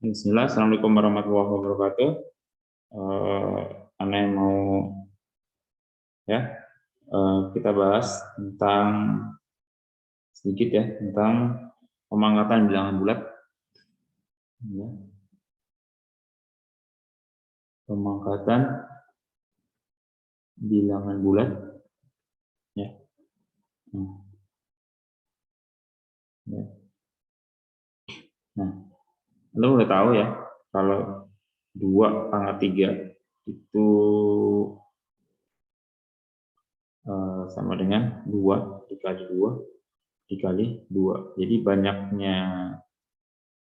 Bismillah, Assalamualaikum warahmatullahi wabarakatuh. Anda yang mau kita bahas tentang sedikit tentang pemangkatan bilangan bulat. Ya. Pemangkatan bilangan bulat. Ya. Nah, Anda udah tahu ya, kalau 2/3 itu sama dengan 2 dikali 2 dikali 2. Jadi banyaknya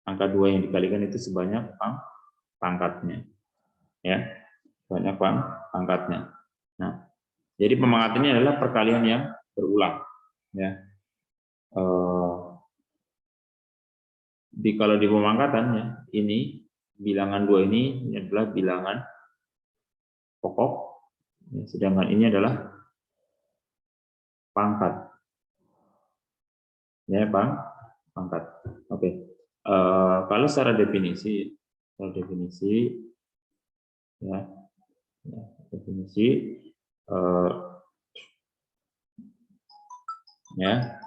angka 2 yang dikalikan itu sebanyak pangkatnya. Ya, banyak pangkatnya. Nah, jadi pemangkat ini adalah perkalian yang berulang. Ya. Kalau di pemangkatan ya, ini bilangan 2 ini adalah bilangan pokok, ya, sedangkan ini adalah pangkat. Ya, pangkat. Oke. Kalau secara definisi ya, definisi ya,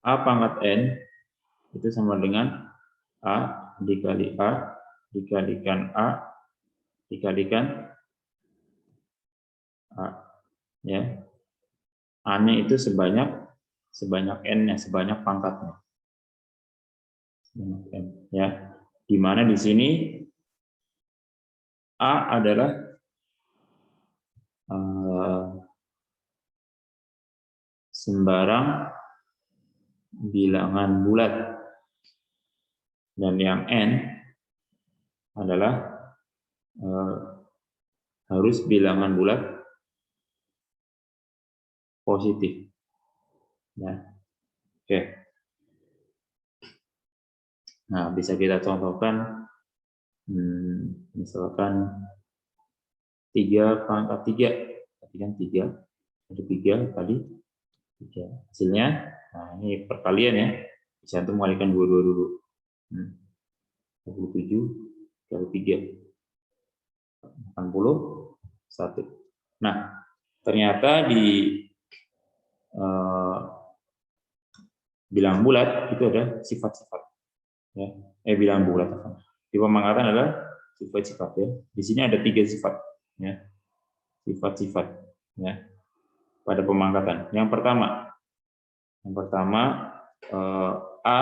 A pangkat N itu sama dengan A dikali A dikalikan A dikalikan A. Ya. A-nya itu sebanyak N-nya, sebanyak pangkatnya. Ya. Di mana di sini A adalah sembarang bilangan bulat dan yang N adalah harus bilangan bulat positif. Ya. Oke. Nah, bisa kita contohkan misalkan 3 pangkat 3, berarti kan 3 kali 3. Hasilnya, nah ini perkalian ya, bisa untuk mengalihkan 22 dulu. 27 kali 3, 81. Nah, ternyata di bilangan bulat itu ada sifat-sifat. Ya. Bilangan bulat. Di pemangkatan adalah sifat-sifat ya. Di sini ada 3 sifat ya. Sifat-sifat ya. Pada pemangkatan. Yang pertama A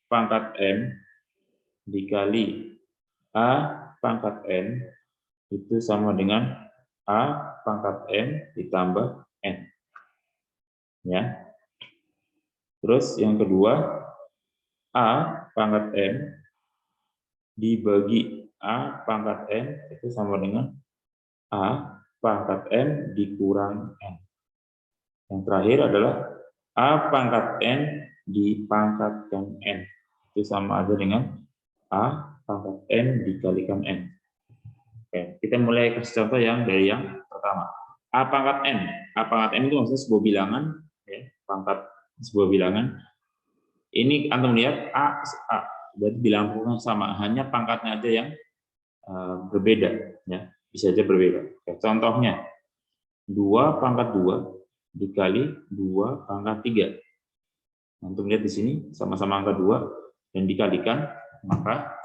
pangkat M dikali A pangkat N itu sama dengan A pangkat M ditambah N. Ya. Terus yang kedua, A pangkat M dibagi A pangkat N itu sama dengan A pangkat M dikurang N. Yang terakhir adalah A pangkat N dipangkatkan N. Itu sama aja dengan A pangkat N dikalikan N. Oke, kita mulai kasih contoh dari yang pertama. A pangkat N. A pangkat N itu maksudnya sebuah bilangan, ya, pangkat sebuah bilangan. Ini Anda melihat A, berarti bilangan pokoknya sama, hanya pangkatnya aja yang berbeda. Ya, bisa aja berbeda. Oke, contohnya, 2 pangkat 2 dikali 2 pangkat 3. Untuk lihat di sini sama-sama angka 2 dan dikalikan, maka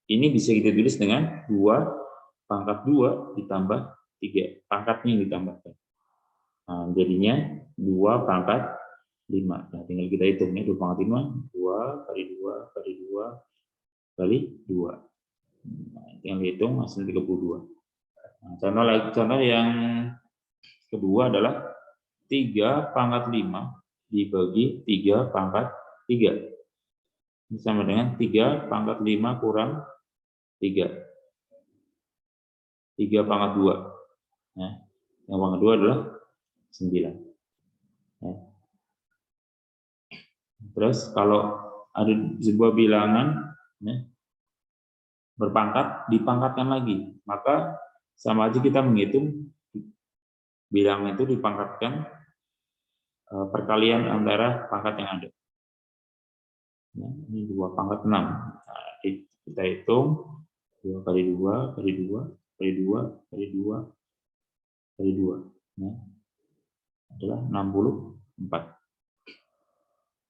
ini bisa kita tulis dengan 2 pangkat 2 ditambah 3. Pangkatnya yang ditambahkan. Nah, jadinya 2 pangkat 5. Nah, tinggal kita hitung nih 2 pangkat 5, 2 kali 2 kali 2 kali 2. Nah, tinggal hitung hasil 32. Nah, contoh yang kedua adalah 3 pangkat 5 dibagi 3 pangkat 3. Ini sama dengan 3 pangkat 5 kurang 3. 3 pangkat 2. Ya. Yang pangkat 2 adalah 9. Ya. Terus kalau ada sebuah bilangan ya, berpangkat, dipangkatkan lagi. Maka sama aja kita menghitung bilangan itu dipangkatkan perkalian antara pangkat yang ada. Nah, ini 2 pangkat 6. Nah, kita hitung 2 kali 2 kali 2 kali 2 kali 2 kali 2. Nah, adalah 64.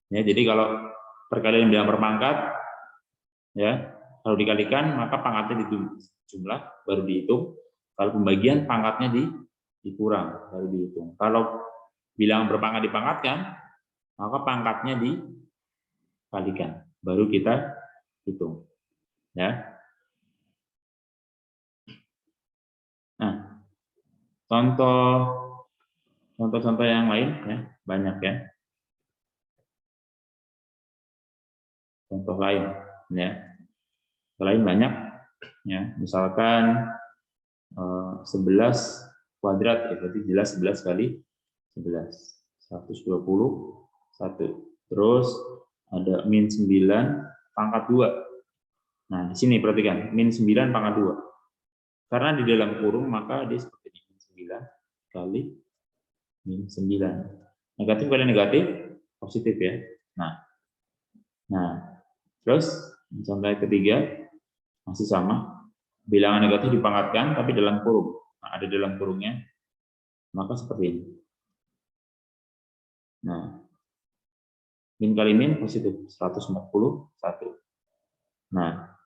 Ya, jadi kalau perkalian bilangan berpangkat, ya, kalau dikalikan maka pangkatnya dijumlah baru dihitung. Kalau pembagian pangkatnya dikurang baru dihitung. Kalau bilangan berpangkat dipangkatkan, maka pangkatnya dikalikan baru kita hitung. Ya. Nah, contoh yang lain, ya, banyak ya. Contoh lain, ya. Lain banyak, ya. Misalkan 11 kuadrat, ya, berarti jelas 11 kali 11, 121. Terus ada min 9 pangkat 2. Nah, di sini perhatikan, min 9 pangkat 2. Karena di dalam kurung maka dia seperti ini, min 9 kali min 9. Negatif kali negatif, positif ya. Nah, terus contoh ketiga masih sama. Bilangan negatif dipangkatkan tapi dalam kurung. Nah, ada dalam kurungnya, maka seperti ini. Nah, min kali min positif 141. Nah,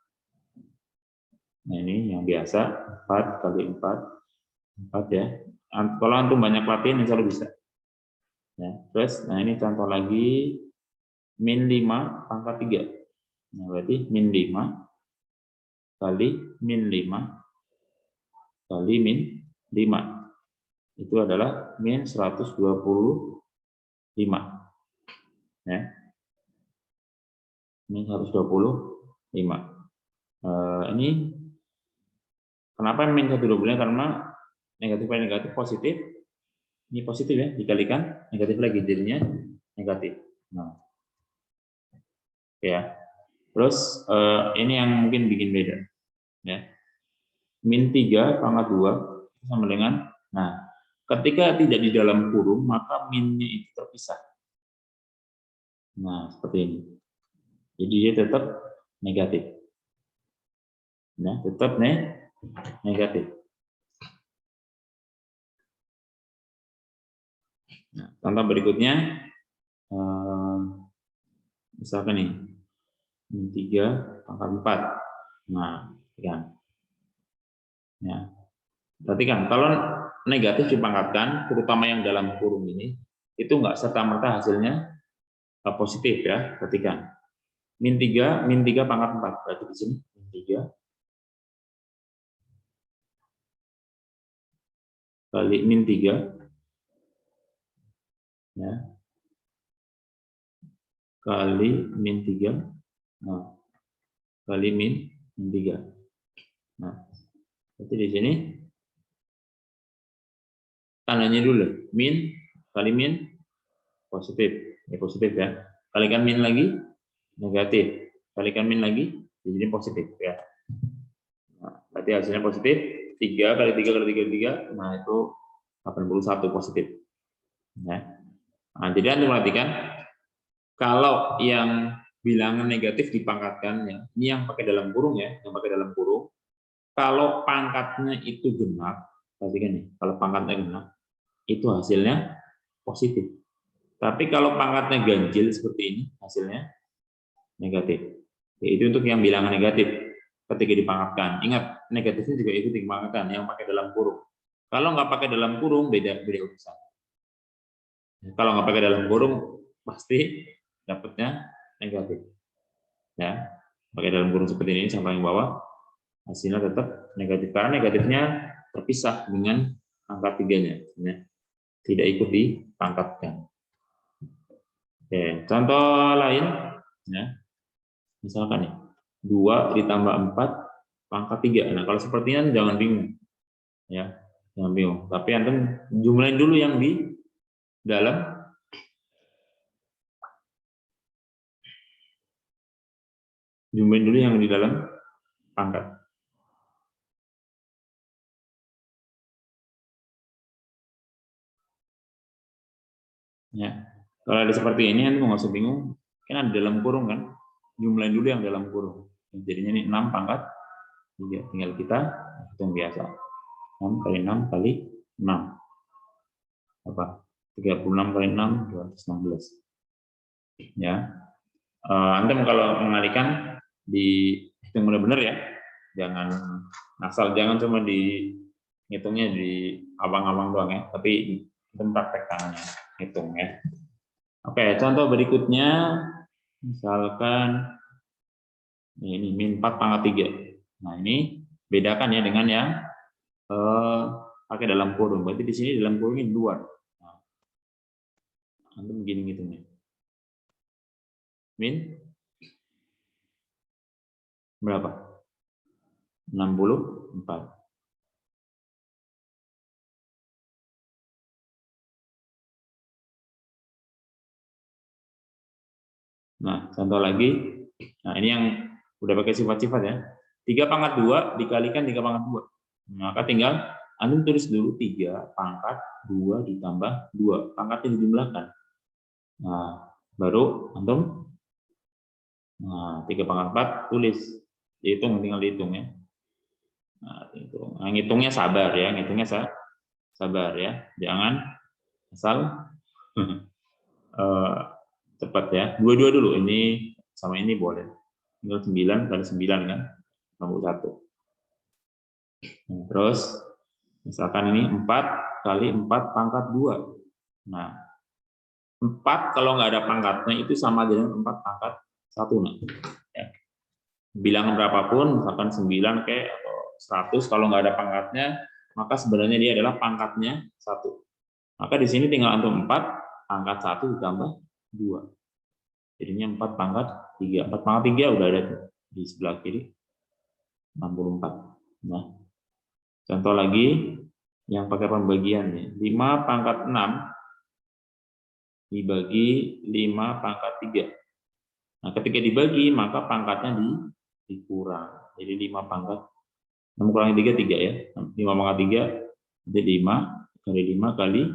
ini yang biasa 4 kali 4 ya. Kalau antum banyak latihan insya Allah bisa. Ya, terus, nah ini contoh lagi min 5 pangkat 3. Nah, berarti min 5 kali min 5 kali min 5. Itu adalah min 125. Ya. Min 125. Ini kenapa min 125? Karena negatif kali negatif positif. Ini positif ya, dikalikan negatif lagi jadinya negatif. Nah, ya. Terus ini yang mungkin bikin beda, ya. Min 3 pangkat 2 sama dengan, nah, ketika tidak di dalam kurung maka minnya itu terpisah. Nah, seperti ini. Jadi dia tetap negatif. Nah, tetap negatif. Nah, contoh berikutnya, misalkan nih, min 3 pangkat 4. Nah, ya. Berarti kan kalau negatif dipangkatkan, terutama yang dalam kurung ini, itu enggak serta-merta hasilnya positif ya. Perhatikan. Min 3 pangkat 4. Berarti di sini min 3 kali min 3, ya, kali min 3, nah, kali min 3. Nah, berarti di sini tandanya dulu, min kali min positif, ya positif ya. Kalikan min lagi negatif, kalikan min lagi jadi positif ya. Nah, berarti hasilnya positif, 3 kali 3 kali 3 kali 3, nah itu 81 positif. Ya. Nah, jadi Anda perhatikan, kalau yang bilangan negatif dipangkatkan, ya, ini yang pakai dalam kurung ya, yang pakai dalam kurung, kalau pangkatnya itu genap, perhatikan nih, kalau pangkatnya genap, itu hasilnya positif. Tapi kalau pangkatnya ganjil seperti ini, hasilnya negatif. Itu untuk yang bilangan negatif ketika dipangkatkan. Ingat, negatifnya juga ikut dipangkatkan, yang pakai dalam kurung. Kalau nggak pakai dalam kurung, beda urusan. Kalau nggak pakai dalam kurung, pasti dapatnya negatif. Ya, pakai dalam kurung seperti ini sampai yang bawah, hasilnya tetap negatif karena negatifnya terpisah dengan angka 3-nya, ya. Tidak ikut dipangkatkan. Oke, contoh lain, ya. Misalkan nih, 2 ditambah 4 pangkat 3. Nah, kalau sepertinya jangan bingung. Ya, jangan bingung. Tapi antum jumlahin dulu yang di dalam pangkat. Ya. Kalau ada seperti ini, nanti nggak usah bingung. Kan ada dalam kurung kan. Jumlahin dulu yang dalam kurung. Jadinya ini 6 pangkat 3. Tinggal kita hitung biasa. 6 kali 6 kali 6. Apa? 36 kali 6, 216. Ya. Antum kalau mengalihkan dihitung benar-benar ya. Jangan asal, jangan cuma dihitungnya di abang-abang doang ya. Tapi itu praktek tangannya. Hitung ya. Oke, contoh berikutnya. Misalkan ini min 4 pangkat 3. Nah, ini bedakan ya dengan yang pakai dalam kurung. Berarti di sini dalam kurung ini luar. Nah, antum begini ngitungnya. Min berapa? 64. Nah, contoh lagi. Nah, ini yang udah pakai sifat-sifat ya. 3 pangkat 2 dikalikan 3 pangkat 2. Maka tinggal antum tulis dulu 3 pangkat 2 ditambah 2. Pangkatnya dijumlahkan. Nah, baru antum 3 pangkat 4 tulis. Dihitung, tinggal dihitung ya. Nah, hitung. Nah, ngitungnya sabar ya, ngitungnya sabar ya. Jangan asal cepat ya. Dua-dua dulu, ini sama ini boleh. Tinggal 9 kali 9 kan, 61. Nah, terus misalkan ini 4 kali 4 pangkat 2. Nah, 4 kalau nggak ada pangkatnya itu sama dengan 4 pangkat 1. Nah, ya. Bilangan berapapun, misalkan 9 kayak atau 100, kalau nggak ada pangkatnya, maka sebenarnya dia adalah pangkatnya 1. Maka di sini tinggal antum 4 pangkat 1 ditambah 2. Jadinya 4 pangkat 3. 4 pangkat 3 udah ada tuh di sebelah kiri, 64. Nah, contoh lagi yang pakai pembagian nih. 5 pangkat 6 dibagi 5 pangkat 3. Nah, ketika dibagi maka pangkatnya dikurang. Jadi 5 pangkat 6 kurangi 3, 3 ya. 5 pangkat 3 jadi 5 kali 5 kali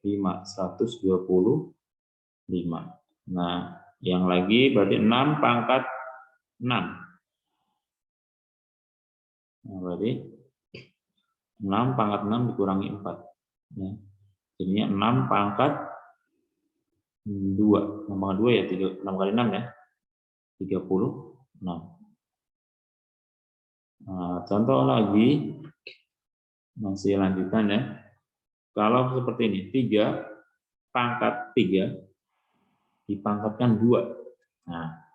5, 125. Nah, yang lagi berarti 6 pangkat 6. Nah, berarti 6 pangkat 6 dikurangi 4. Ya. Jadinya 6 pangkat 2. 6 pangkat 2 ya, 6 kali 6 ya. 36. Nah, contoh lagi, masih lanjutan ya. Kalau seperti ini, 3 pangkat 3 dipangkatkan 2. Nah,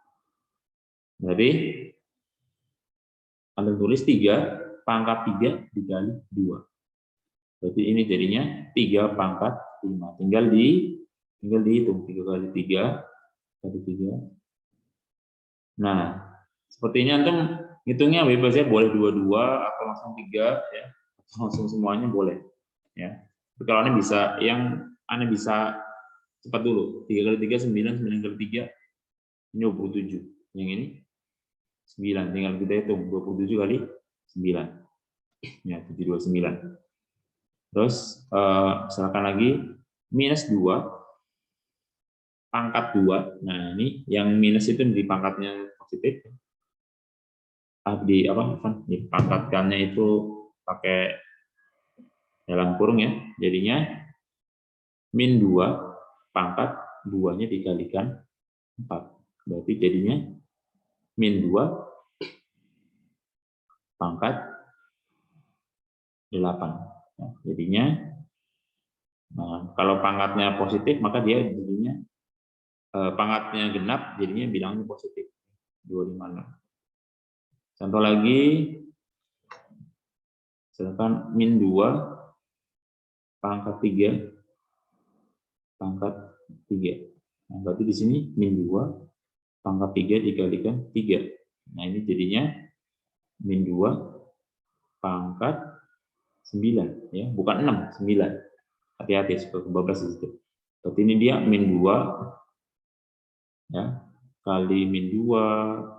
jadi Anda tulis 3 pangkat 3 dikali 2. Berarti ini jadinya 3 pangkat 5. Tinggal dihitung 3 kali 3 kali 3. Nah, sepertinya antum hitungnya bebas ya, boleh 22 atau langsung 3 ya. Langsung semuanya boleh ya. Tapi kalau Anda bisa, yang Anda bisa cepat dulu. 3 kali 3 9, 9 kali 3 ini 27. Yang ini 9, tinggal kita hitung 27 kali 9. Ya, 729. Terus misalkan lagi minus 2 pangkat 2. Nah, ini yang minus itu di pangkatnya positif. Dipangkatkannya itu pakai dalam kurung ya. Jadinya min 2 pangkat 2-nya dikalikan 4. Berarti jadinya min 2 pangkat 8. Nah, jadinya kalau pangkatnya positif maka dia jadinya pangkatnya genap jadinya bilangnya positif 256. Contoh lagi, misalkan min 2 pangkat 3 pangkat 3. Nah, berarti di sini min 2 pangkat 3 dikalikan 3. Nah, ini jadinya min 2 pangkat 9 ya, bukan 6, 9. Hati-hati supaya kebablas di situ. Berarti ini dia min 2 ya, kali min 2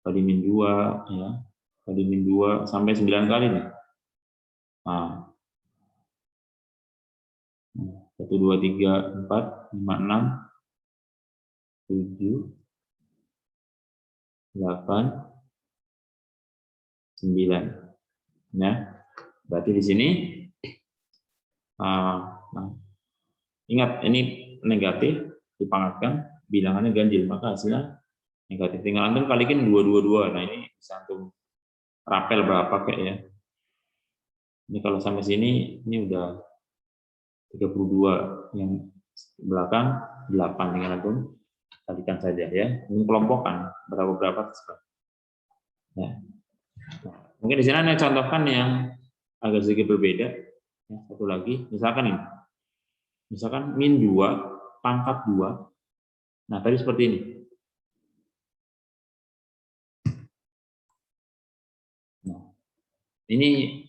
kali min 2 ya, kali min 2 sampai 9 kali nih. Nah, 1, 2, 3, 4, 5, 6, 7, 8, 9. Ya, berarti di sini ingat ini negatif dipangkatkan, bilangannya ganjil, maka hasilnya negatif. Tinggal antum kalikan 2, 2, 2. Nah, ini bisa antum rapel berapa kayak ya. Ini kalau sampai sini ini udah 32, yang belakang 8, tinggal antum kalikan saja ya. Ini kelompokan berapa terserah. Ya. Nah, mungkin di sini saya contohkan yang agak sedikit berbeda. Ya, satu lagi, misalkan ini. Misalkan min 2 pangkat 2. Nah, tadi seperti ini. Nah, ini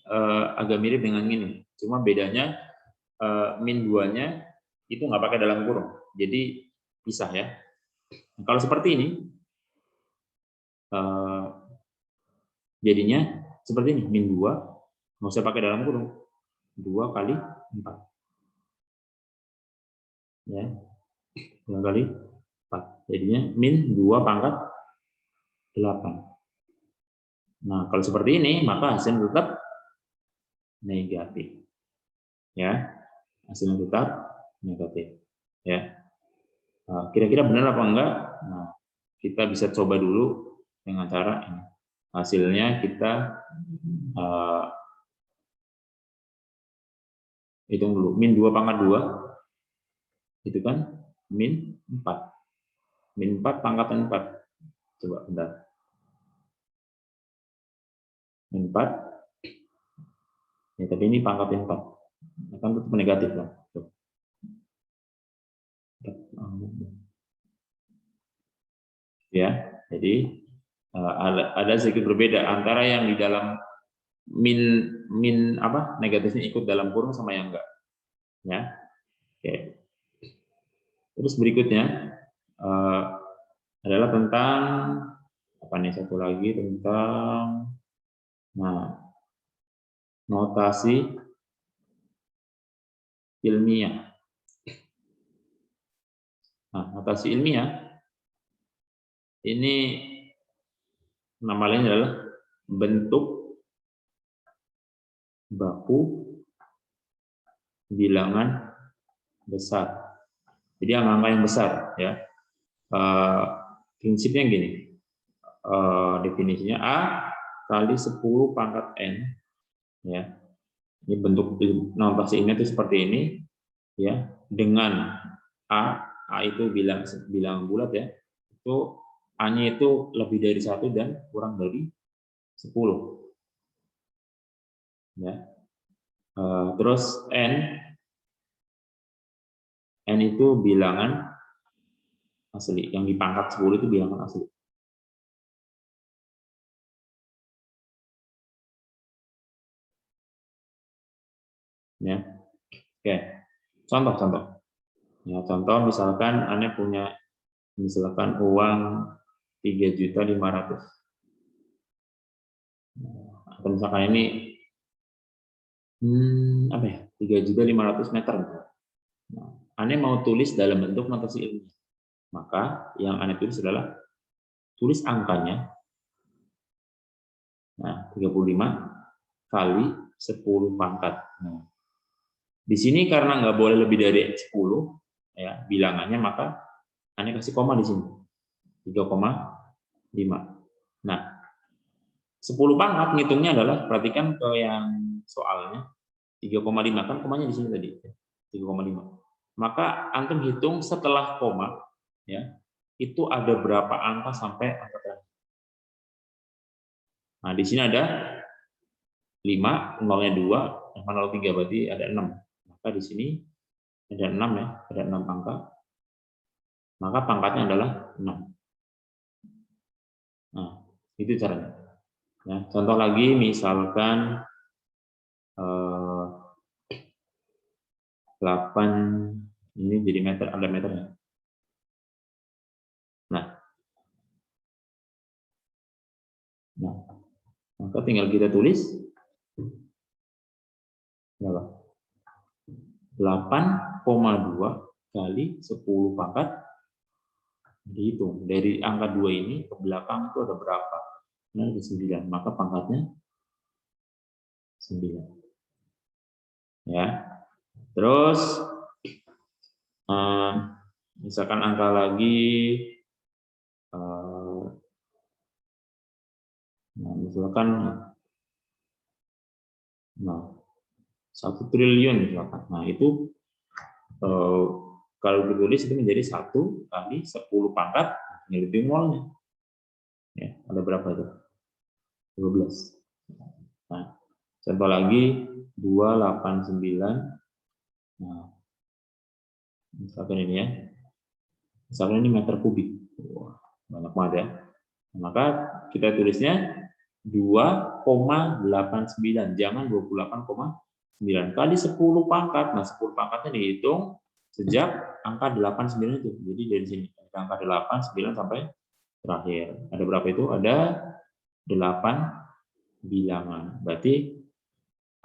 agak mirip dengan ini. Cuma bedanya min 2-nya itu nggak pakai dalam kurung. Jadi pisah ya. Nah, kalau seperti ini, jadinya seperti ini. Min 2, nggak usah pakai dalam kurung. 2 kali 4. Ya, 2 kali 4. Jadinya min 2 pangkat 8. Nah, kalau seperti ini, maka hasilnya tetap negatif. Ya, hasilnya tetap negatif. Ya, kira-kira benar apa enggak? Nah, kita bisa coba dulu dengan cara ini. Hasilnya kita hitung dulu. Min 2 pangkat 2 itu kan min 4. Min 4 pangkatan 4. Coba bentar. Min 4. Ya, tapi ini pangkatnya 4. Akan tetap negatif lah. Ya, jadi ada sedikit berbeda antara yang di dalam min apa negatifnya ikut dalam kurung sama yang enggak. Ya. Oke. Terus berikutnya adalah tentang apa nih, satu lagi tentang notasi ilmiah. Nah, notasi ilmiah ini nama lainnya adalah bentuk baku bilangan besar. Jadi angka yang besar ya. Prinsipnya gini. Definisinya A kali 10 pangkat N ya. Ini bentuk notasi ini itu seperti ini ya, dengan A itu bilang bulat ya. Itu A-nya itu lebih dari 1 dan kurang dari 10. Ya. Terus N itu bilangan asli, yang di pangkat 10 itu bilangan asli. Ya. Oke. Contoh. Ya, contoh misalkan Anda punya misalkan uang 3.500.000. Atau misalkan ini apa ya? 3.500 meter. Nah, Anda mau tulis dalam bentuk notasi ilmiah. Maka yang Anda tulis adalah tulis angkanya. Nah, 35 kali 10 pangkat. Nah, di sini karena nggak boleh lebih dari 10 ya bilangannya, maka Anda kasih koma di sini. 3,5. Nah, 10 pangkat ngitungnya adalah, perhatikan ke yang soalnya 3,5 kan komanya di sini tadi 3,5. Maka antum hitung setelah koma ya, itu ada berapa angka sampai angka terakhir. Nah, di sini ada 5, nolnya 2, sama 03 berarti ada 6. Maka di sini ada 6 ya, ada 6 angka. Maka pangkatnya adalah 6. Nah, itu caranya. Ya, contoh lagi misalkan 8 ini jadi meter, ada meternya. Nah, maka tinggal kita tulis berapa? 8,2 kali 10 pangkat, dihitung dari angka 2 ini ke belakang itu ada berapa? Nah, ada 9, maka pangkatnya 9. Ya. Terus misalkan angka lagi, misalkan 1 triliun misalkan. Nah, itu kalau ditulis itu menjadi 1 kali 10 pangkat, tinggal hitung nolnya. Ya, ada berapa itu? 12. Nah, contoh lagi 289. Nah, misalkan ini ya. Misalkan ini meter kubik. Wah, banyak banget ya. Maka kita tulisnya 2,89, jangan 28,9 kali 10 pangkat. Nah, 10 pangkatnya dihitung sejak angka 89 itu. Jadi dari sini angka 8, 9 sampai terakhir. Ada berapa itu? Ada 8 bilangan. Berarti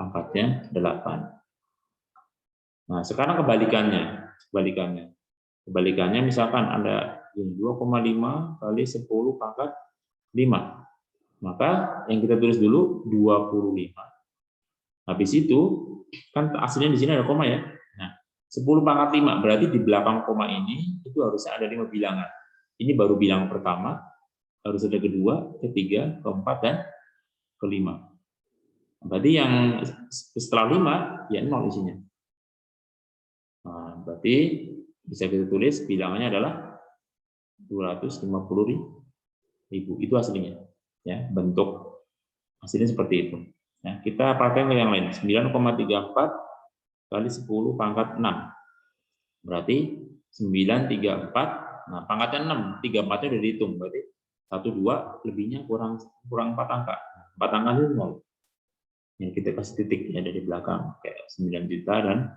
angkatnya 8. Nah, sekarang kebalikannya. Kebalikannya misalkan ada 2,5 kali 10 pangkat 5. Maka yang kita tulis dulu 25. Habis itu kan aslinya di sini ada koma ya. Nah, 10 pangkat 5 berarti di belakang koma ini itu harusnya ada 5 bilangan. Ini baru bilangan pertama, harus ada kedua, ketiga, keempat, dan kelima. Berarti yang setelah 5 ya 0 isinya. Nah, berarti bisa kita tulis bilangannya adalah 250.000. Itu aslinya. Ya, bentuk aslinya seperti itu. Nah, kita pakai ke yang lain. 9,34 kali 10 pangkat 6. Berarti 934. Nah, pangkatnya 6, 34-nya udah dihitung. Berarti 1, 2, lebihnya kurang 4 angka. 4 angka itu 0. Yang kita kasih titik ya dari belakang kayak 9 juta dan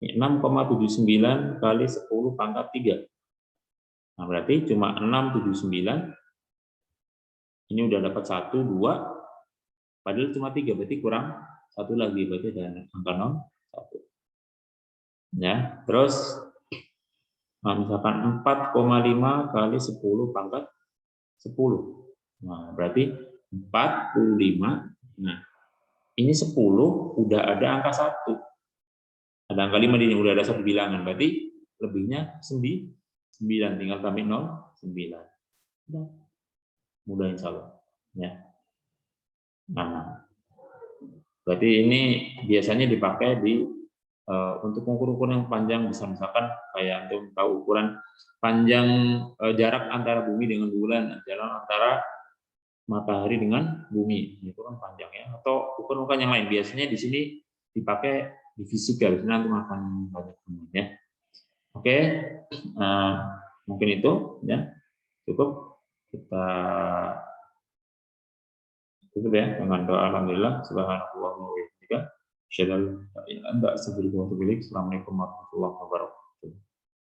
6,79 kali 10 pangkat 3. Nah, berarti cuma 679. Ini udah dapat 1, 2, padahal cuma 3, berarti kurang 1 lagi, berarti ada angka 0, 1. Ya, terus misalkan 4,5 kali 10 pangkat 10. Nah, berarti 45. Nah, ini 10 udah ada angka 1. Ada angka 5 di sini, udah ada 1 bilangan, berarti lebihnya 9, tinggal tambah 0, 9. Udah. Mudah insya Allah. Ya. Nah, berarti ini biasanya dipakai di untuk ukur-ukur yang panjang, misalkan kayak untuk tahu ukuran panjang jarak antara bumi dengan bulan, jarak antara matahari dengan bumi, itu kan panjang ya. Atau ukuran-ukuran yang lain, biasanya di sini dipakai di fisika, nanti akan banyak ya. Oke, mungkin itu ya cukup, kita cukup ya dengan doa alhamdulillah subhanallah wa bihamdihi asyhadu an la ilaha illa anta astaghfiruka wa atubu ilaik. Assalamualaikum warahmatullahi wabarakatuh.